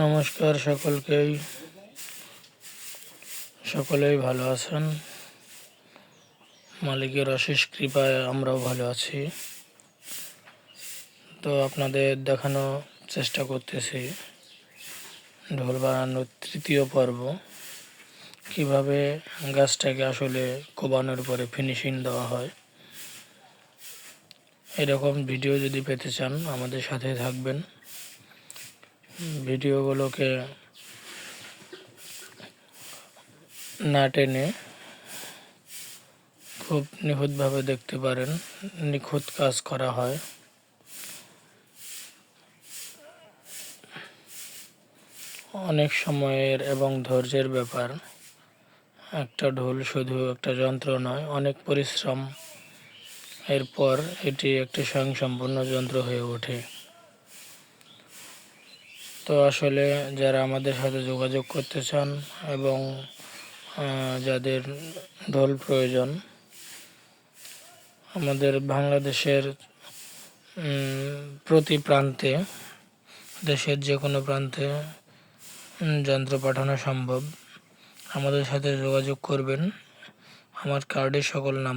নমস্কার সকলেই ভালো আছেন। মালিকের অশেষ কৃপায় আমরাও ভালো আছি। তো আপনাদের দেখানো চেষ্টা করতেছি ঢোল বানানোর তৃতীয় পর্ব, কিভাবে গাছটাকে আসলে কোবানোর পরে ফিনিশিং দেওয়া হয়। এরকম ভিডিও যদি পেতে চান আমাদের সাথে থাকবেন। ভিডিওগুলোকে না টেনে খুব নিখুঁতভাবে দেখতে পারেন। নিখুঁত কাজ করা হয়। অনেক সময়ের এবং ধৈর্যের ব্যাপার। একটা ঢোল শুধু একটা যন্ত্র নয়, অনেক পরিশ্রম এরপর এটি একটি স্বয়ংসম্পূর্ণ যন্ত্র হয়ে ওঠে। তো আসলে যারা আমাদের সাথে যোগাযোগ করতে চান এবং যাদের ঢোল প্রয়োজন, আমাদের বাংলাদেশের প্রতি প্রান্তে, দেশের যে কোনো প্রান্তে যন্ত্র পাঠানো সম্ভব। আমাদের সাথে যোগাযোগ করবেন। আমার কার্ডে সকল নাম